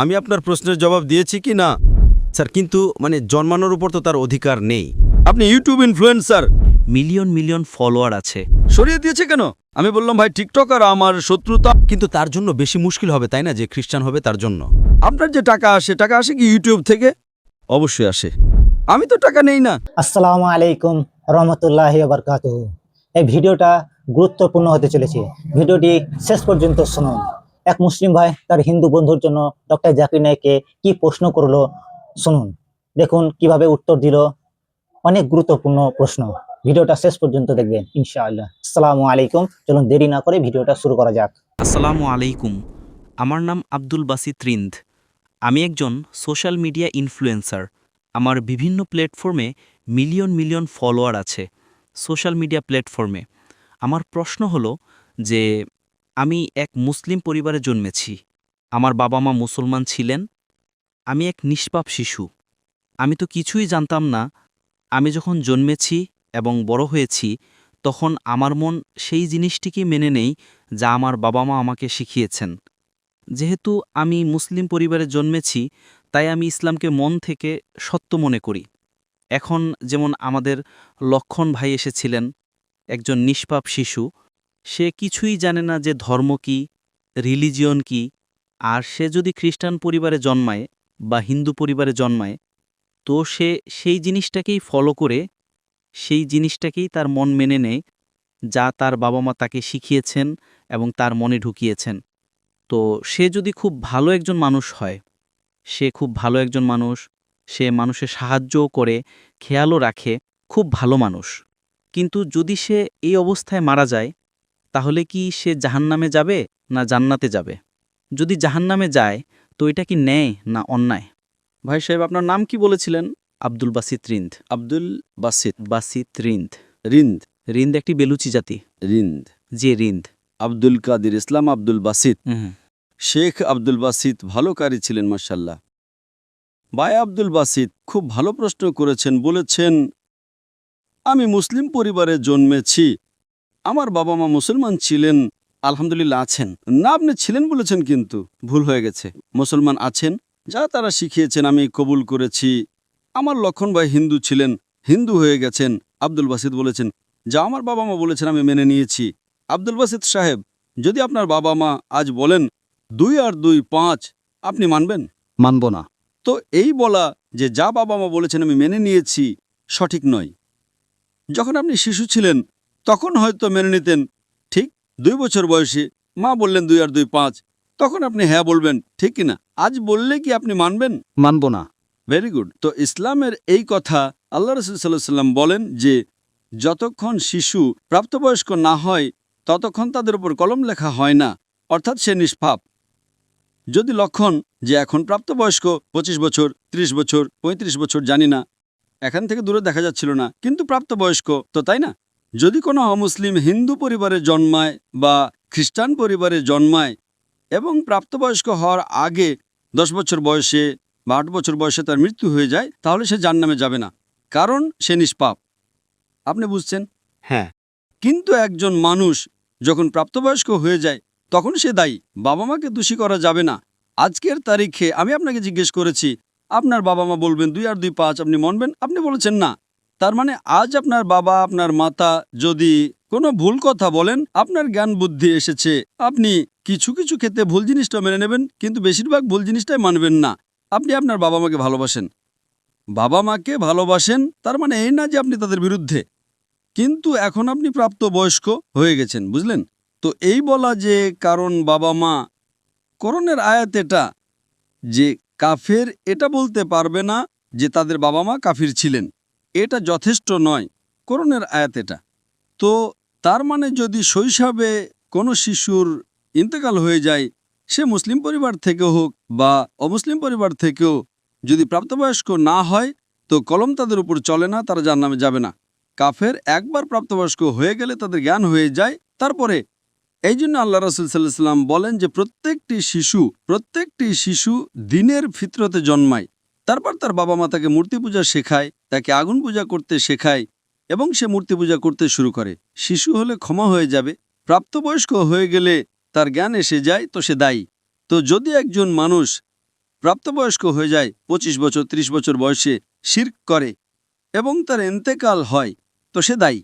আমি আপনার প্রশ্নের জবাব দিয়েছি কি না স্যার, কিন্তু জন্মানোর উপর তো তার অধিকার নেই। আপনি YouTube influencer, million million follower আছে। সরিয়ে দিয়েছে কেন? আমি বললাম ভাই টিকটকার আমার শত্রুতা, কিন্তু তার জন্য বেশি মুশকিল হবে তাই না, যে খ্রিস্টান হবে তার জন্য। আপনার যে টাকা আসে কি ইউটিউব থেকে? অবশ্যই আসে, আমি তো টাকা নেই না। আসসালামু আলাইকুম রহমতুল্লাহি ওয়া বারাকাতুহু। এই ভিডিওটা গুরুত্বপূর্ণ হতে চলেছে, ভিডিওটি শেষ পর্যন্ত শুনুন। এক মুসলিম ভাই তার হিন্দু বন্ধুর জন্য ডক্টর জাকির নায়েককে কি প্রশ্ন করলো শুনুন, দেখুন কিভাবে উত্তর দিল। অনেক গুরুত্বপূর্ণ প্রশ্ন, ভিডিওটা শেষ পর্যন্ত দেখবেন ইনশাআল্লাহ। আসসালামু আলাইকুম, চলুন দেরি না করে ভিডিওটা শুরু করা যাক। আসসালামু আলাইকুম, আমার নাম আব্দুল বাসিত রিন্দ। আমি একজন সোশ্যাল মিডিয়া ইনফ্লুয়েন্সার। আমার বিভিন্ন প্ল্যাটফর্মে মিলিয়ন মিলিয়ন ফলোয়ার আছে। সোশ্যাল মিডিয়া প্ল্যাটফর্মে আমার প্রশ্ন হলো যে আমি এক মুসলিম পরিবারে জন্মেছি। আমার বাবা মা মুসলমান ছিলেন। আমি এক নিষ্পাপ শিশু। আমি তো কিছুই জানতাম না। আমি যখন জন্মেছি এবং বড় হয়েছি, তখন আমার মন সেই জিনিসটিকে মেনে নেই যা আমার বাবা মা আমাকে শিখিয়েছেন। যেহেতু আমি মুসলিম পরিবারে জন্মেছি, তাই আমি ইসলামকে মন থেকে সত্য মনে করি। এখন যেমন আমাদের লক্ষণ ভাই এসেছিলেন, একজন নিষ্পাপ শিশু। সে কিছুই জানে না যে ধর্ম কি, রিলিজিয়ন কি। আর সে যদি খ্রিস্টান পরিবারে জন্মায় বা হিন্দু পরিবারে জন্মায়, তো সে সেই জিনিসটাকেই ফলো করে, সেই জিনিসটাকেই তার মন মেনে নেয় যা তার বাবা মা তাকে শিখিয়েছেন এবং তার মনে ঢুকিয়েছেন। তো সে যদি খুব ভালো একজন মানুষ হয়, সে খুব ভালো একজন মানুষ, সে মানুষের সাহায্যও করে, খেয়ালও রাখে, খুব ভালো মানুষ। কিন্তু যদি সে এই অবস্থায় মারা যায়, তাহলে কি সে জাহান্নামে যাবে না জান্নাতে যাবে? যদি জাহান্নামে যায়, তো এটা কি ন্যায় না অন্যায়? ভাই সাহেব, আপনার নাম কি বলেছিলেন? আব্দুল বাসিত রিন্দ। আব্দুল বাসিত। বাসিত রিন্দ। রিন্দ। রিন্দ একটি বেলুচি জাতি। রিন্দ। যে রিন্দ। আব্দুল কাদির ইসলাম আব্দুল বাসিত। হুম। শেখ আব্দুল বাসিত ভালো কারি ছিলেন মাশাআল্লাহ। ভাই আব্দুল বাসিত খুব ভালো প্রশ্ন করেছেন। বলেছেন আমি মুসলিম পরিবারে জন্মেছি, আমার বাবা মা মুসলমান ছিলেন, আলহামদুলিল্লাহ আছেন। না, আপনি ছিলেন বলেছেন, কিন্তু ভুল হয়ে গেছে। মুসলমান আছেন, যা তারা শিখিয়েছেন আমি কবুল করেছি। আমার লক্ষণ ভাই হিন্দু ছিলেন, হিন্দু হয়ে গেছেন। আব্দুল বাসিত বলেছেন যা আমার বাবা মা বলেছেন আমি মেনে নিয়েছি। আব্দুল বাসিত সাহেব, যদি আপনার বাবা মা আজ বলেন 2 আর 2 5, আপনি মানবেন? মানব না। তো এই বলা যে যা বাবা মা বলেছেন আমি মেনে নিয়েছি, সঠিক নয়। যখন আপনি শিশু ছিলেন তখন হয়তো মেনে নিতেন, ঠিক 2 বছর বয়সে মা বললেন 2 আর 2 5, তখন আপনি হ্যাঁ বলবেন, ঠিক কিনা? আজ বললে কি আপনি মানবেন? মানব না। Very good. তো ইসলামের এই কথা আল্লাহ রাসূল সাল্লাল্লাহু আলাইহি ওয়াসাল্লাম বলেন যে যতক্ষণ শিশু প্রাপ্তবয়স্ক না হয় ততক্ষণ তাদের উপর কলম লেখা হয় না, অর্থাৎ সে নিষ্পাপ। যদি লক্ষণ যে এখন প্রাপ্তবয়স্ক 25 বছর, 30 বছর, 35 বছর, জানি না, এখান থেকে দূরে দেখা যাচ্ছিল না, কিন্তু প্রাপ্তবয়স্ক তো, তাই না? যদি কোনো অমুসলিম হিন্দু পরিবারে জন্মায় বা খ্রিস্টান পরিবারে জন্মায় এবং প্রাপ্তবয়স্ক হওয়ার আগে 10 বছর বয়সে বা 8 বছর বয়সে তার মৃত্যু হয়ে যায়, তাহলে সে জাহান্নামে যাবে না, কারণ সে নিষ্পাপ। আপনি বুঝছেন? হ্যাঁ। কিন্তু একজন মানুষ যখন প্রাপ্তবয়স্ক হয়ে যায় তখন সে দায়ী। বাবা মাকে দোষী করা যাবে না। আজকের তারিখে আমি আপনাকে জিজ্ঞেস করেছি, আপনার বাবা মা বলবেন 2 আর 2 5, আপনি মানবেন? আপনি বলেছেন না। তার মানে আজ আপনার বাবা আপনার মাতা যদি কোনো ভুল কথা বলেন, আপনার জ্ঞান বুদ্ধি এসেছে, আপনি কিছু কিছু ক্ষেত্রে ভুল জিনিসটা মেনে নেবেন, কিন্তু বেশিরভাগ ভুল জিনিসটাই মানবেন না। আপনি আপনার বাবা মাকে ভালোবাসেন, বাবা মাকে ভালোবাসেন, তার মানে এই না যে আপনি তাদের বিরুদ্ধে। কিন্তু এখন আপনি প্রাপ্তবয়স্ক হয়ে গেছেন, বুঝলেন? তো এই বলা যে কারণ বাবা মা, কোরআনের আয়াত এটা যে কাফের, এটা বলতে পারবে না যে তাদের বাবা মা কাফির ছিলেন, এটা যথেষ্ট নয়। কোরআনের আয়াত এটা। তো তার মানে যদি শৈশবে কোনো শিশুর ইন্তেকাল হয়ে যায়, সে মুসলিম পরিবার থেকে হোক বা অমুসলিম পরিবার থেকেও, যদি প্রাপ্তবয়স্ক না হয় তো কলম তাদের উপর চলে না, তারা জাহান্নামে যাবে না। কাফের একবার প্রাপ্তবয়স্ক হয়ে গেলে তাদের জ্ঞান হয়ে যায়, তারপরে। এই জন্য আল্লাহ রাসূল সাল্লাল্লাহু আলাইহি ওয়াসাল্লাম বলেন যে প্রত্যেকটি শিশু দ্বীনের ফিতরতে জন্মায়। তারপর তার বাবা মা তাকে মূর্তি পূজা শেখায়, তাকে আগুন পূজা করতে শেখায় এবং সে মূর্তি পূজা করতে শুরু করে। শিশু হলে ক্ষমা হয়ে যাবে, প্রাপ্তবয়স্ক হয়ে গেলে তার জ্ঞান এসে যায়, তো সে দায়ী। তো যদি একজন মানুষ প্রাপ্তবয়স্ক হয়ে যায় 25 বছর 30 বছর বয়সে শিরক করে এবং তার ইন্তেকাল হয়, তো সে দায়ী।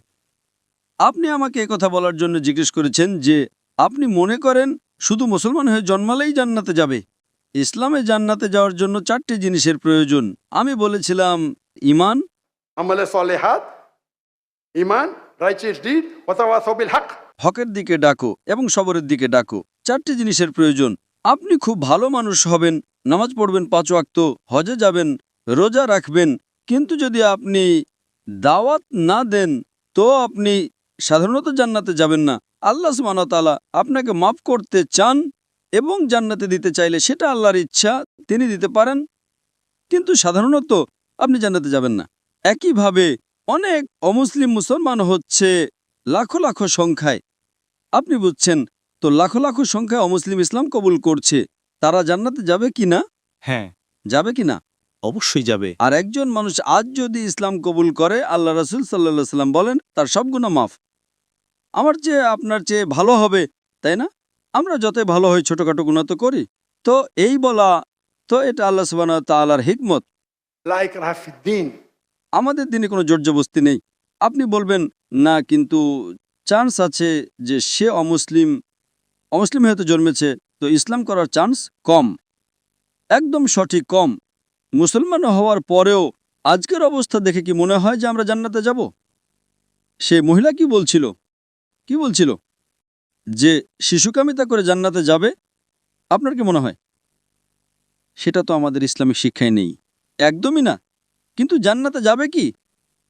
আপনি আমাকে কথা বলার জন্য জিজ্ঞেস করেছেন যে আপনি মনে করেন শুধু মুসলমান হয়ে জন্মালেই জান্নাতে যাবে। ইসলামে জান্নাতে যাওয়ার জন্য 4টি জিনিসের প্রয়োজন। আমি বলেছিলাম ঈমান, عمل صالحات إيمان righteous deed وتواصوا بالحق হকের দিকে ডাকো এবং সবরের দিকে ডাকো। 4টি জিনিসের প্রয়োজন। আপনি খুব ভালো মানুষ হবেন, নামাজ পড়বেন 5 ওয়াক্ত, হজে যাবেন, রোজা রাখবেন, কিন্তু যদি আপনি দাওয়াত না দেন তো আপনি সাধারণত জান্নাতে যাবেন না। আল্লাহ সুবহানাহু ওয়া তাআলা আপনাকে মাফ করতে চান এবং জান্নাতে দিতে চাইলে সেটা আল্লাহর ইচ্ছা, তিনি দিতে পারেন, কিন্তু সাধারণত আপনি জান্নাতে যাবেন না। একইভাবে অনেক অমুসলিম মুসলমান হচ্ছে লাখো লাখো সংখ্যায়। আপনি বুঝছেন তো, লাখো লাখো সংখ্যায় অমুসলিম ইসলাম কবুল করছে, তারা জান্নাতে যাবে কি না? হ্যাঁ, যাবে কি না? অবশ্যই যাবে। আর একজন মানুষ আজ যদি ইসলাম কবুল করে, আল্লাহ রাসূল সাল্লাল্লাহু আলাইহি সাল্লাম বলেন তার সব গুনাহ মাফ। আমার চেয়ে আপনার চেয়ে ভালো হবে, তাই না? আমরা যতই ভালো হই ছোটখাটো গুনাহ তো করি। তো এই বলা, তো এটা আল্লাহ সুবহানাহু ওয়া তাআলার হিকমত। لا إكراه في الدين আমাদের দিনে কোনো জোরজবস্তি নেই। আপনি বলবেন না, কিন্তু চান্স আছে যে সে অমুসলিম হয়তো জন্মেছে, তো ইসলাম করার চান্স কম। একদম সঠিক, কম। মুসলমান হওয়ার পরেও আজকের অবস্থা দেখে কি মনে হয় যে আমরা জান্নাতে যাব? সে মহিলা কি বলছিল যে শিশুকামিতা করে জান্নাতে যাবে? আপনার কি মনে হয়? সেটা তো আমাদের ইসলামিক শিক্ষায় নেই, একদমই না। কিন্তু জান্নাতে যাবে কি?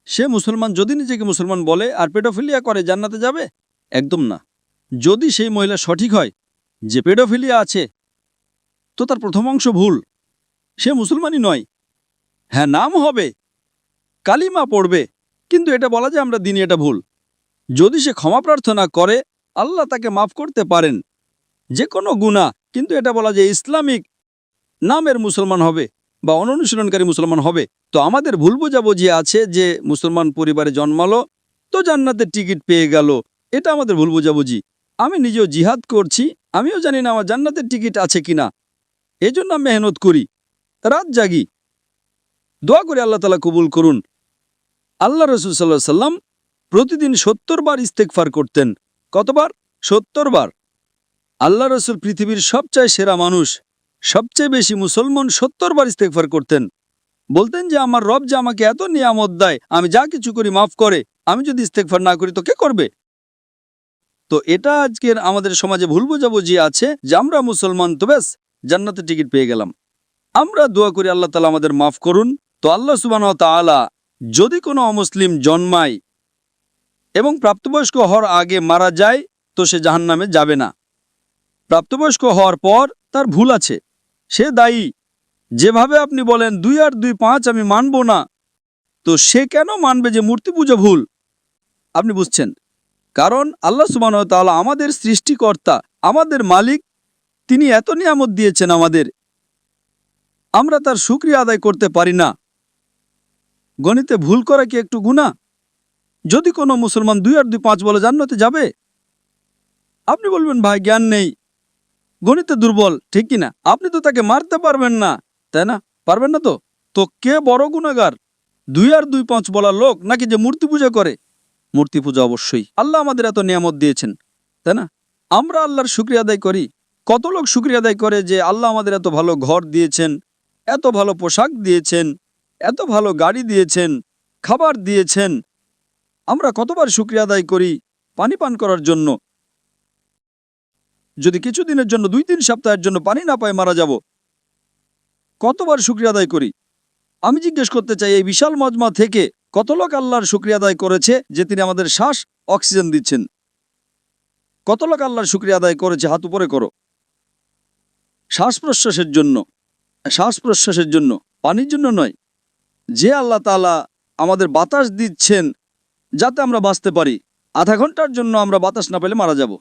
সে মুসলমান যদি নিজেকে মুসলমান বলে আর পেডোফিলিয়া করে, জান্নাতে যাবে? একদম না। যদি সেই মহিলা সঠিক হয় যে পেডোফিলিয়া আছে, তো তার প্রথম অংশ ভুল, সে মুসলমানই নয়। হ্যাঁ, নাম হবে, কালিমা পড়বে, কিন্তু এটা বলা যে আমরা দিনই, এটা ভুল। যদি সে ক্ষমা প্রার্থনা করে, আল্লাহ তাকে মাফ করতে পারেন যে কোনো গুনাহ, কিন্তু এটা বলা যে ইসলামিক নামের মুসলমান হবে বা অনুশীলনকারী মুসলমান হবে। তো আমাদের ভুল বোঝাবুঝি আছে যে মুসলমান পরিবারে জন্মালো তো জান্নাতের টিকিট পেয়ে গেল, এটা আমাদের ভুল বোঝাবুঝি। আমি নিজেও জিহাদ করছি, আমিও জানি না আমার জান্নাতের টিকিট আছে কিনা, এজন্য আমি মেহনত করি, রাত জাগি, দোয়া করে আল্লাহ তাআলা কবুল করুন। আল্লাহ রাসূল সাল্লাল্লাহু আলাইহি সাল্লাম প্রতিদিন 70 বার ইস্তেগফার করতেন। কতবার? 70 বার। আল্লাহ রাসূল পৃথিবীর সবচেয়ে সেরা মানুষ, সবচেয়ে বেশি মুসলমান 70 বার ইস্তেগফার করতেন। বলতেন যে আমার রব যে আমাকে এত নিয়ামত দেয়, আমি যা কিছু করি মাফ করে, আমি যদি ইস্তেগফার না করি তো কে করবে? তো এটা আজকের আমাদের সমাজে ভুল বোঝাবুঝি আছে যে আমরা মুসলমান তো ব্যাস জান্নাতের টিকিট পেয়ে গেলাম। আমরা দোয়া করি আল্লাহ তাআলা আমাদের মাফ করুন। তো আল্লাহ সুবহানাহু ওয়া তাআলা যদি কোনো অমুসলিম জন্মায় এবং প্রাপ্তবয়স্ক হওয়ার আগে মারা যায় তো সে জাহান্নামে যাবে না। প্রাপ্তবয়স্ক হওয়ার পর তার ভুল আছে, সে দায়ী। যেভাবে আপনি বলেন 2 আর 2 5 আমি মানব না, তো সে কেন মানবে যে মূর্তি পূজা ভুল? আপনি বুঝছেন, কারণ আল্লাহ সুবহানাহু ওয়া তাআলা আমাদের সৃষ্টিকর্তা, আমাদের মালিক, তিনি এত নিয়ামত দিয়েছেন আমাদের, আমরা তার শুকরিয়া আদায় করতে পারি না। গণিতে ভুল করা কি একটু গুনাহ? যদি কোনো মুসলমান 2 আর 2 5 বলে জান্নাতে যাবে? আপনি বলবেন ভাই জ্ঞান নেই, গণিতে দুর্বল, ঠিক কিনা? আপনি তো তাকে মারতে পারবেন না, তাই না? পারবেন না। তো কে বড় গুনাহগার, 2 আর 2 5 বলা লোক নাকি যে মূর্তি পূজা করে? মূর্তি পূজা অবশ্যই। আল্লাহ আমাদের এত নিয়ামত দিয়েছেন, তাই না? আমরা আল্লাহর শুকরিয়া আদায় করি। কত লোক শুকরিয়া আদায় করে যে আল্লাহ আমাদের এত ভালো ঘর দিয়েছেন, এত ভালো পোশাক দিয়েছেন, এত ভালো গাড়ি দিয়েছেন, খাবার দিয়েছেন। আমরা কতবার শুকরিয়া আদায় করি পানি পান করার জন্য। যদি কিছুদিনের জন্য 2-3 সপ্তাহের জন্য পানি না পাই মারা যাব, কতবার শুকরিয়া আদায় করি? আমি জিজ্ঞেস করতে চাই এই বিশাল মজমা থেকে কত লোক আল্লাহর শুকরিয়া আদায় করেছে যে তিনি আমাদের শ্বাস অক্সিজেন দিচ্ছেন? কত লোক আল্লাহর শুকরিয়া আদায় করেছে? হাত উপরে করো। শ্বাস প্রশ্বাসের জন্য, পানির জন্য নয়। যে আল্লাহ তাআলা আমাদের বাতাস দিচ্ছেন যাতে আমরা বাঁচতে পারি, আধা ঘন্টার জন্য আমরা বাতাস না পেলে মারা যাব।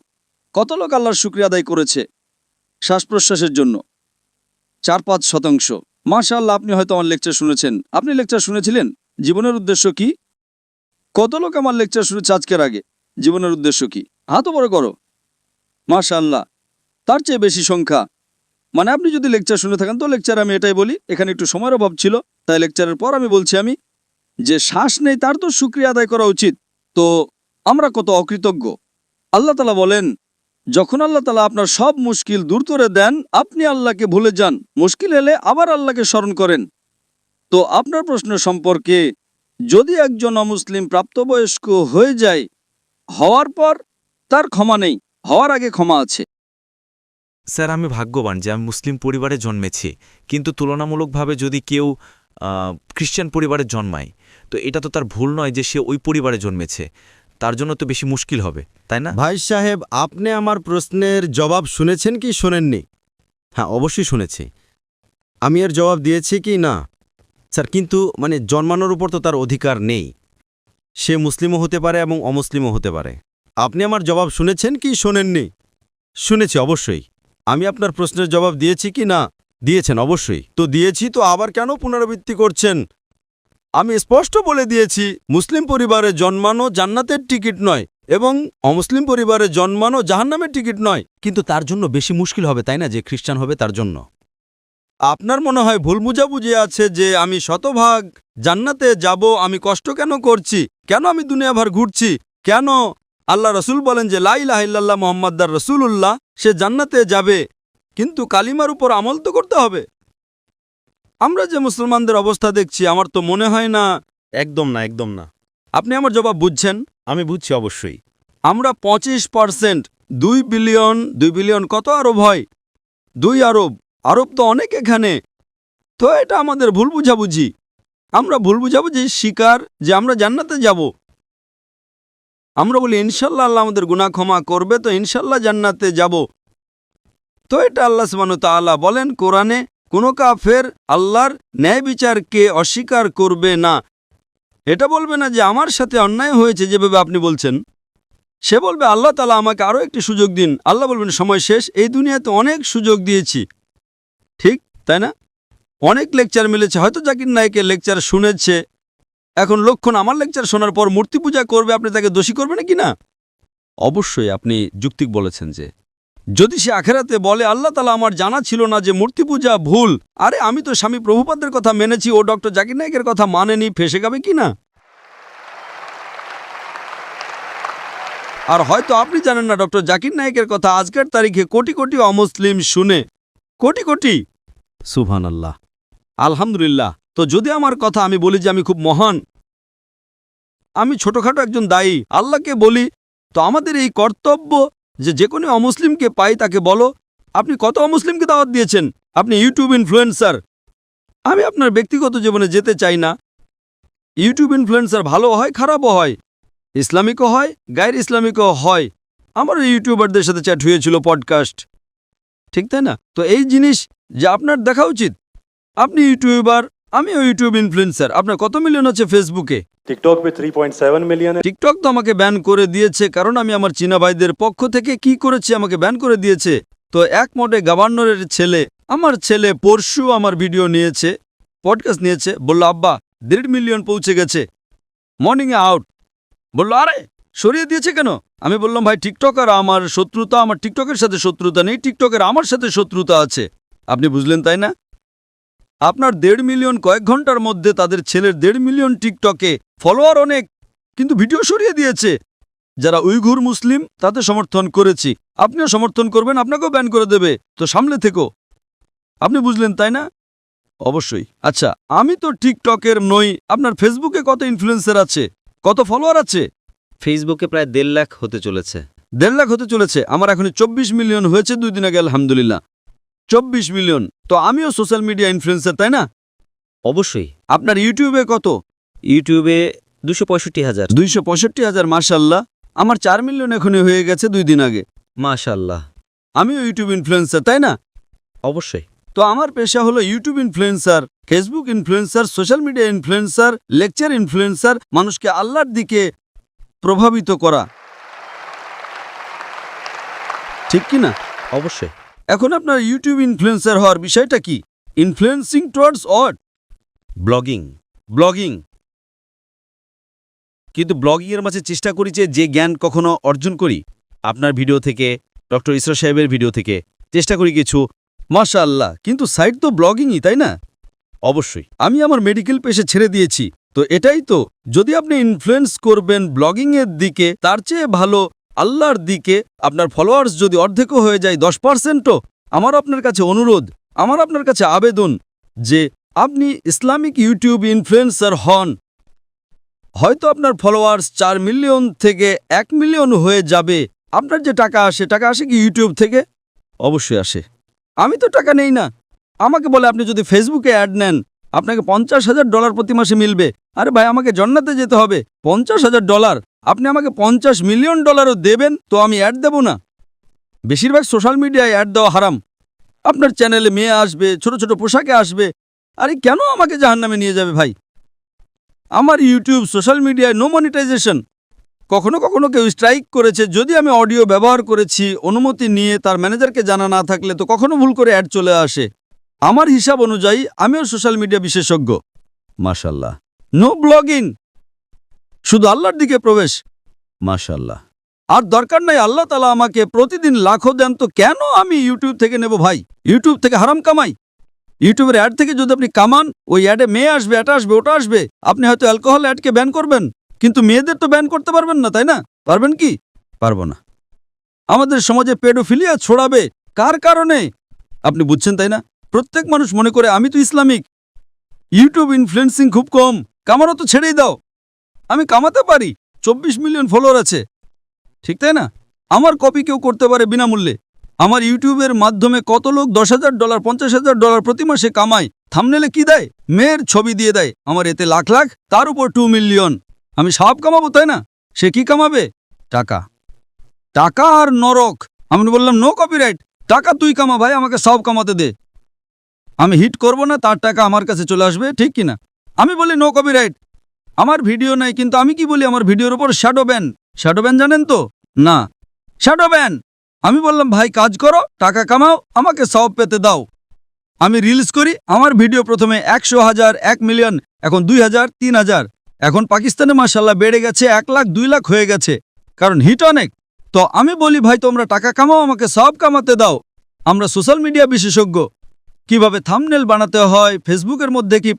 কত লোক আল্লাহর শুকরিয়া আদায় করেছে শ্বাস প্রশ্বাসের জন্য? 4-5%। মাশাআল্লাহ, আপনি হয়তো আমার লেকচার শুনেছেন। আপনি লেকচার শুনেছিলেন জীবনের উদ্দেশ্য কি? কত লোক আমার লেকচার শুনেছে আজকের আগে? জীবনের উদ্দেশ্য কি? হাত উপরে করো। মাশাআল্লাহ, তার চেয়ে বেশি সংখ্যা। মানে আপনি যদি লেকচার শুনে থাকেন তো লেকচার আমি এটাই বলি, এখানে একটু সময়ের অভাব ছিল তাই লেকচারের পর আমি বলছি আমি যে শ্বাস নেই তার তো শুকরিয়া আদায় করা উচিত। তো আমরা কত অকৃতজ্ঞ। আল্লাহ তাআলা বলেন, যখন আল্লাহ তাআলা আপনার সব মুশকিল দূর করে দেন আপনি আল্লাহকে ভুলে যান, মুশকিল এলে আবার আল্লাহকে স্মরণ করেন। তো আপনার প্রশ্ন সম্পর্কে, যদি একজন অমুসলিম প্রাপ্তবয়স্ক হয়ে যায়, হওয়ার পর তার ক্ষমা নেই, হওয়ার আগে ক্ষমা আছে। স্যার, আমি ভাগ্যবান যে আমি মুসলিম পরিবারে জন্মেছি, কিন্তু তুলনামূলকভাবে যদি কেউ খ্রিস্টান পরিবারে জন্মায়, তো এটা তো তার ভুল নয় যে সে ওই পরিবারে জন্মেছে, তার জন্য তো বেশি মুশকিল হবে, তাই না? ভাই সাহেব, আপনি আমার প্রশ্নের জবাব শুনেছেন কি শোনেননি? হ্যাঁ, অবশ্যই শুনেছি। আমি এর জবাব দিয়েছি কি না? স্যার, কিন্তু জন্মানোর উপর তো তার অধিকার নেই। সে মুসলিমও হতে পারে এবং অমুসলিমও হতে পারে। আপনি আমার জবাব শুনেছেন কি শোনেননি? শুনেছি, অবশ্যই। আমি আপনার প্রশ্নের জবাব দিয়েছি কি না? দিয়েছেন, অবশ্যই। তো দিয়েছি, তো আবার কেন পুনরাবৃত্তি করছেন? আমি স্পষ্ট বলে দিয়েছি, মুসলিম পরিবারে জন্মানো জান্নাতের টিকিট নয় এবং অমুসলিম পরিবারে জন্মানো জাহান্নামের টিকিট নয়। কিন্তু তার জন্য বেশি মুশকিল হবে, তাই না, যে খ্রিস্টান হবে তার জন্য। আপনার মনে হয় ভুল বুঝাবুঝি আছে যে আমি শতভাগ জান্নাতে যাব। আমি কষ্ট কেন করছি, কেন আমি দুনিয়াভর ঘুরছি, কেন আল্লাহ রসুল বলেন যে লা ইলাহা ইল্লাল্লাহ মুহাম্মাদুর রাসূলুল্লাহ, সে জান্নাতে যাবে, কিন্তু কালিমার উপর আমল তো করতে হবে। আমরা যে মুসলমানদের অবস্থা দেখছি, আমার তো মনে হয় না। একদম না, একদম না। আপনি আমার জবাব বুঝছেন? আমি বুঝছি, অবশ্যই। আমরা 25%, 2 বিলিয়ন কত আরব হয়? 2 আরব। আরব তো অনেক এখানে। তো এটা আমাদের ভুল বুঝাবুঝি। আমরা ভুল বুঝাবুঝি শিকার যে আমরা জান্নাতে যাব। আমরা বলি ইনশাল্লাহ আল্লাহ আমাদের গুনাহ ক্ষমা করবে, তো ইনশাল্লাহ জান্নাতে যাব। তো এটা আল্লাহ সুবহানাহু ওয়া তাআলা বলেন কোরআনে, কোনো কাফের আল্লাহর ন্যায় বিচারকে অস্বীকার করবে না। এটা বলবে না যে আমার সাথে অন্যায় হয়েছে যেভাবে আপনি বলছেন। সে বলবে আল্লাহ তাআলা আমাকে আরও একটি সুযোগ দিন। আল্লাহ বলবেন সময় শেষ, এই দুনিয়াতে অনেক সুযোগ দিয়েছি। ঠিক তাই না? অনেক লেকচার মিলেছে, হয়তো জাকির নায়েকের লেকচার শুনেছে। এখন লক্ষণ আমার লেকচার শোনার পর মূর্তি পূজা করবে, আপনি তাকে দোষী করবেন কি না? অবশ্যই আপনি যুক্তিক বলেছেন যে যদি সে আখেরাতে বলে আল্লাহ তাআলা আমার জানা ছিল না যে মূর্তি পূজা ভুল, আরে আমি তো স্বামী প্রভুপাদের কথা মেনেছি, ও ডক্টর জাকির নায়েকের কথা মানেনি, ফেসে যাবে কি না? আর হয়তো আপনি জানেন না ডক্টর জাকির নায়েকের কথা আজকের তারিখে কোটি কোটি অমুসলিম শুনে, কোটি কোটি। সুবহানাল্লাহ, আলহামদুলিল্লাহ। তো যদি আমার কথা আমি বলি যে আমি খুব মহান, আমি ছোটখাটো একজন দায়ী, আল্লাহকে বলি, তো আমাদের এই কর্তব্য যে কোনো অমুসলিমকে পাই তাকে বলো আপনি কত অমুসলিমকে দাওয়াত দিয়েছেন, আপনি ইউটিউব ইনফ্লুয়েন্সার। আমি আপনার ব্যক্তিগত জীবনে যেতে চাই না। ইউটিউব ইনফ্লুয়েন্সার ভালো হয়, খারাপও হয়, ইসলামিকও হয়, গায়ের ইসলামিকও হয়। আমারও ইউটিউবারদের সাথে চ্যাট হয়েছিল, পডকাস্ট, ঠিক তাই না? তো এই জিনিস যে আপনার দেখা উচিত। আপনি ইউটিউবার, আমিও ইউটিউব ইনফ্লুয়েন্সার। আপনার কত মিলিয়ন আছে ফেসবুকে? टिकटॉक पे 3.7 मिलियन है। টিকটক তো আমাকে ব্যান করে দিয়েছে, কারণ আমি আমার চীনা ভাইদের পক্ষ থেকে কি করেছি, আমাকে ব্যান করে দিয়েছে। তো এক মোটে গভর্নরের ছেলে, আমার ছেলে পরশু আমার ভিডিও নিয়েছে, পডকাস্ট নিয়েছে, বলল আব্বা 1.5 মিলিয়ন পৌঁছে গেছে, মর্নিংয়ে আউট। বলল আরে সরিয়ে দিয়েছে কেন? আমি বললাম ভাই টিকটক আর আমার শত্রুতা, আমার টিকটকের সাথে শত্রুতা নেই, টিকটকের আমার সাথে শত্রুতা আছে। আপনি বুঝলেন তাই না? আপনার 1.5 মিলিয়ন কয়েক ঘন্টার মধ্যে, তাদের ছেলের 1.5 মিলিয়ন টিকটকে ফলোয়ার অনেক, কিন্তু ভিডিও সরিয়ে দিয়েছে। যারা উইঘুর মুসলিম তাতে সমর্থন করেছি, আপনিও সমর্থন করবেন, আপনাকেও ব্যান করে দেবে। তো সামলে থেকো। আপনি বুঝলেন তাই না? অবশ্যই। আচ্ছা, আমি তো টিকটকের নই। আপনার ফেসবুকে কত ইনফ্লুয়েন্সার আছে, কত ফলোয়ার আছে? ফেসবুকে প্রায় 1.5 লাখ হতে চলেছে। 1.5 লাখ হতে চলেছে। আমার এখনই 24 মিলিয়ন হয়েছে 2 দিন আগে, আলহামদুলিল্লাহ। 24 মিলিয়ন। তো আমিও সোশ্যাল মিডিয়া ইনফ্লুয়েন্সার, তাই না? অবশ্যই। আপনার ইউটিউবে কত? ইউটিউবে 265,000। 265,000, মাশাআল্লাহ। আমার 4 মিলিয়ন এখনই হয়ে গেছে 2 দিন আগে। মাশাআল্লাহ। আমিও ইউটিউব ইনফ্লুয়েন্সার, তাই না? অবশ্যই। তো আমার পেশা হলো YouTube influencer, Facebook influencer, social media influencer, lecture influencer, মানুষকে আল্লাহর দিকে প্রভাবিত করা, ঠিক কি না? অবশ্যই। এখন আপনার ইউটিউব ইনফ্লুয়েন্সার হওয়ার বিষয়টা কি? Influencing towards what? Blogging. Blogging. কিন্তু ব্লগিংয়ের মাঝে চেষ্টা করি যে জ্ঞান কখনো অর্জন করি আপনার ভিডিও থেকে, ডক্টর ইসরা সাহেবের ভিডিও থেকে চেষ্টা করি কিছু মাশাআল্লাহ, কিন্তু সাইট তো ব্লগিংই, তাই না? অবশ্যই। আমি আমার মেডিকেল পেশে ছেড়ে দিয়েছি, তো এটাই তো, যদি আপনি ইনফ্লুয়েন্স করবেন ব্লগিংয়ের দিকে, তার চেয়ে ভালো আল্লাহর দিকে। আপনার ফলোয়ার্স যদি অর্ধেকও হয়ে যায়, 10%ও, আমার আপনার কাছে অনুরোধ, আমার আপনার কাছে আবেদন যে আপনি ইসলামিক ইউটিউব ইনফ্লুয়েন্সার হন। হয়তো আপনার ফলোয়ার্স 4 মিলিয়ন থেকে 1 মিলিয়ন হয়ে যাবে। আপনার যে টাকা আসে কি ইউটিউব থেকে? অবশ্যই আসে। আমি তো টাকা নেই না। আমাকে বলে আপনি যদি ফেসবুকে অ্যাড নেন আপনাকে $50,000 প্রতি মাসে মিলবে। আরে ভাই, আমাকে জান্নাতে যেতে হবে। $50,000, আপনি আমাকে $50 মিলিয়ন দেবেন তো আমি অ্যাড দেব না? বেশিরভাগ সোশ্যাল মিডিয়ায় অ্যাড দেওয়া হারাম। আপনার চ্যানেলে মেয়ে আসবে, ছোট ছোট পোশাকে আসবে। আরে কেন আমাকে জাহান্নামে নিয়ে যাবে ভাই? আমার ইউটিউব সোশ্যাল মিডিয়ায় নো মনিটাইজেশন। কখনো কখনো কেউ স্ট্রাইক করেছে, যদি আমি অডিও ব্যবহার করেছি অনুমতি নিয়ে, তার ম্যানেজারকে জানা না থাকলে, তো কখনো ভুল করে অ্যাড চলে আসে। আমার হিসাব অনুযায়ী আমিও সোশ্যাল মিডিয়া বিশেষজ্ঞ। মাশাআল্লাহ। নো ব্লগিং, শুধু আল্লাহর দিকে প্রবেশ। মাশাআল্লাহ। আর দরকার নাই আল্লাহ তাআলা আমাকে প্রতিদিন লাখো দেন, তো কেন আমি ইউটিউব থেকে নেব ভাই? ইউটিউব থেকে হারাম কামাই। ইউটিউবের অ্যাড থেকে যদি আপনি কামান, ওই অ্যাডে মেয়ে আসবে, এটা আসবে, ওটা আসবে। আপনি হয়তো অ্যালকোহল অ্যাডকে ব্যান করবেন, কিন্তু মেয়েদের তো ব্যান করতে পারবেন না, তাই না? পারবেন কি? পারবো না। আমাদের সমাজে পেডোফিলিয়া ছড়াবে কার কারণে? আপনি বুঝছেন, তাই না? প্রত্যেক মানুষ মনে করে আমি তো ইসলামিক, ইউটিউব ইনফ্লুয়েন্সিং খুব কম, কামানো তো ছেড়েই দাও। আমি কামাতে পারি, 24 মিলিয়ন ফলোয়ার আছে, ঠিক তাই না? আমার কপি কেউ করতে পারে বিনামূল্যে। আমার ইউটিউবের মাধ্যমে কত লোক $10,000, $50,000 প্রতি মাসে কামায়। থাম্বনেলে কি দেয়? মেয়ের ছবি দিয়ে দেয়। আমার এতে লাখ লাখ, তার উপর 2 মিলিয়ন। আমি সব কামাবো, তাই না? সে কি কামাবে? টাকা। টাকা আর নরক। আমি বললাম নো কপিরাইট, টাকা তুই কামা ভাই, আমাকে সব কামাতে দে। আমি হিট করব না, তার টাকা আমার কাছে চলে আসবে, ঠিক কিনা? আমি বলি নো কপিরাইট, আমার ভিডিও নাই, কিন্তু আমি কি বলি? আমার ভিডিওর উপর শ্যাডো ব্যান। শ্যাডো ব্যান জানেন তো? না, শ্যাডো ব্যান। আমি বললাম ভাই কাজ করো, টাকা কামাও, আমাকে সব পেতে দাও। আমি রিলস করি, আমার ভিডিও প্রথমে 100,000, 1 মিলিয়ন, এখন 2,000, 3,000। এখন পাকিস্তানে মাশাআল্লাহ বেড়ে গেছে 1 লাখ, 2 লাখ হয়ে গেছে, কারণ হিট অনেক। তো আমি বলি ভাই তোমরা টাকা কামাও, আমাকে সব কামাতে দাও। আমরা সোশ্যাল মিডিয়া বিশেষজ্ঞ, কিভাবে থাম্বনেল বানাতে হয়, ফেসবুকের মধ্যে কি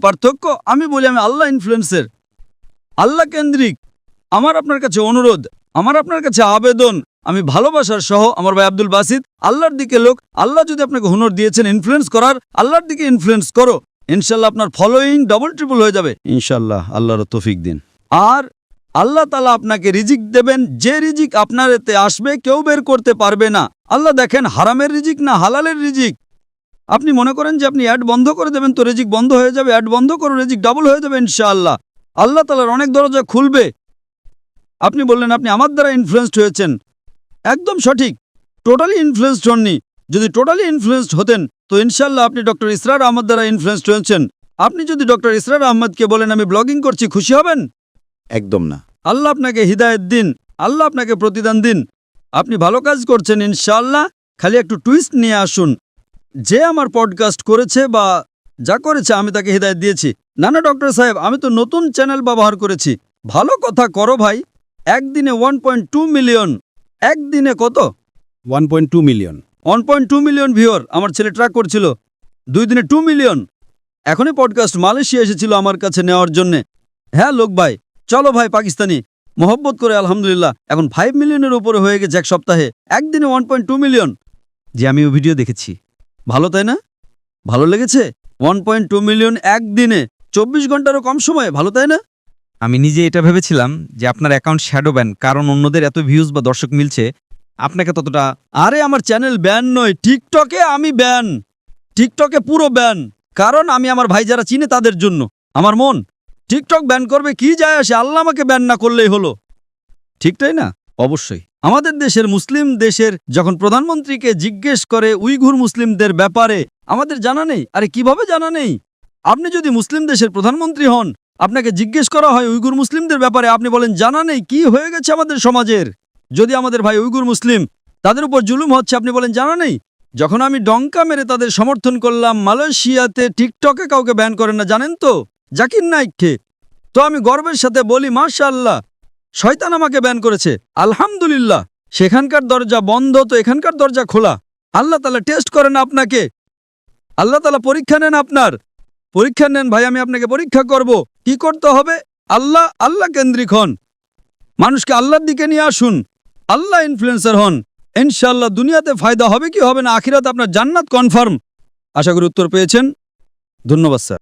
পার্থক্য, আমি বলি আমি আল্লাহ ইনফ্লুয়েন্সের, আল্লাহ কেন্দ্রিক। আমার আপনার কাছে অনুরোধ, আমার আপনার কাছে আবেদন, আমি ভালোবাসার সহ আমার ভাই আব্দুল বাসিত, আল্লাহর দিকে লোক। আল্লাহ যদি আপনাকে হুনর দিয়েছেন ইনফ্লুয়েন্স করার, আল্লাহর দিকে ইনফ্লুয়েন্স করো। ইনশাল্লাহ আপনার ফলোয়িং ডবল ট্রিপল হয়ে যাবে ইনশাল্লাহ। আল্লাহর তৌফিক দিন। আর আল্লাহ তাআলা আপনাকে রিজিক দেবেন, যে রিজিক আপনার এতে আসবে কেউ বের করতে পারবে না। আল্লাহ দেখেন হারামের রিজিক না হালালের রিজিক। আপনি মনে করেন যে আপনি অ্যাড বন্ধ করে দেবেন তো রিজিক বন্ধ হয়ে যাবে? অ্যাড বন্ধ করো, রিজিক ডাবল হয়ে যাবে ইনশাআল্লাহ। আল্লাহ তাআলার অনেক দরজা খুলবে। আপনি বললেন আপনি আমার দ্বারা ইনফ্লুয়েসড হয়েছেন, একদম সঠিক। টোটালি ইনফ্লুয়েসড হননি। যদি টোটালি ইনফ্লুয়েসড হতেন তো ইনশাআল্লাহ আপনি ডক্টর ইসরার আহমদ দ্বারা ইনফ্লুয়েসড হয়েছেন। আপনি যদি ডক্টর ইসরার আহমদকে বলেন আমি ব্লগিং করছি, খুশি হবেন? একদম না। আল্লাহ আপনাকে হিদায়েত দিন, আল্লাহ আপনাকে প্রতিদান দিন। আপনি ভালো কাজ করছেন ইনশাআল্লাহ, খালি একটু টুইস্ট নিয়ে আসুন। যে আমার পডকাস্ট করেছে বা যা করেছে আমি তাকে হিদায়েত দিয়েছি। না না ডক্টর সাহেব, আমি তো নতুন চ্যানেল ব্যবহার করেছি। ভালো কথা করো ভাই। একদিনে 1.2 মিলিয়ন। একদিনে কত? 1.2 মিলিয়ন। 1.2 মিলিয়ন ভিউয়ার আমার ছেলে ট্র্যাক করছিল। 2 দিনে 2 মিলিয়ন। এখনই পডকাস্ট মালয়েশিয়া এসেছিল আমার কাছে নেওয়ার জন্যে। হ্যাঁ লোক ভাই, চলো ভাই পাকিস্তানি, মোহব্বত করে আলহামদুলিল্লাহ এখন 5 মিলিয়নের উপরে হয়ে গেছে এক সপ্তাহে। একদিনে 1.2 মিলিয়ন। যে আমিও ভিডিও দেখেছি, ভালো তাই না? ভালো লেগেছে? 1.2 মিলিয়ন একদিনে, 24 ঘন্টারও কম সময়ে, ভালো তাই না? আমি নিজে এটা ভেবেছিলাম যে আপনার অ্যাকাউন্ট শ্যাডো ব্যান, কারণ অন্যদের এত ভিউজ বা দর্শক মিলছে, আপনাকে ততটা। আরে আমার চ্যানেল ব্যান নয়, টিকটকে আমি ব্যান। টিকটকে পুরো ব্যান, কারণ আমি আমার ভাই যারা চিনে তাদের জন্য। আমার মন টিকটক ব্যান করবে, কি যায় আসে? আল্লাহ আমাকে ব্যান না করলেই হলো, ঠিক তাই না? অবশ্যই। আমাদের দেশের মুসলিম দেশের যখন প্রধানমন্ত্রীকে জিজ্ঞেস করে উইঘুর মুসলিমদের ব্যাপারে, আমাদের জানা নেই। আরে কিভাবে জানা নেই? আপনি যদি মুসলিম দেশের প্রধানমন্ত্রী হন, আপনাকে জিজ্ঞেস করা হয় উইঘুর মুসলিমদের ব্যাপারে, আপনি বলেন জানা নেই। কি হয়ে গেছে আমাদের সমাজের? যদি আমাদের ভাই উইঘুর মুসলিম, তাদের উপর জুলুম হচ্ছে, আপনি বলেন জানা নেই। যখন আমি ডঙ্কা মেরে তাদের সমর্থন করলাম, মালয়েশিয়াতে টিকটকে কাউকে ব্যান করেন না, জানেন তো? জাকির নাইককে। তো আমি গর্বের সাথে বলি মাশাআল্লাহ, শয়তান আমাকে ব্যান করেছে, আলহামদুলিল্লাহ। সেখানকার দরজা বন্ধ তো এখানকার দরজা খোলা। আল্লাহ তাআলা টেস্ট করেন আপনাকে, আল্লাহ তাআলা পরীক্ষা নেন আপনার। পরীক্ষা নেন ভাই, আমি আপনাকে পরীক্ষা করব। কি করতে হবে? আল্লাহ কেন্দ্রিক হন, মানুষকে আল্লাহর দিকে নিয়ে আসুন, আল্লাহ ইনফ্লুয়েন্সার হন। ইনশাআল্লাহ দুনিয়াতে ফায়দা হবে কি হবে না, আখিরাতে আপনার জান্নাত কনফার্ম। আশা করি উত্তর পেয়েছেন। ধন্যবাদ স্যার।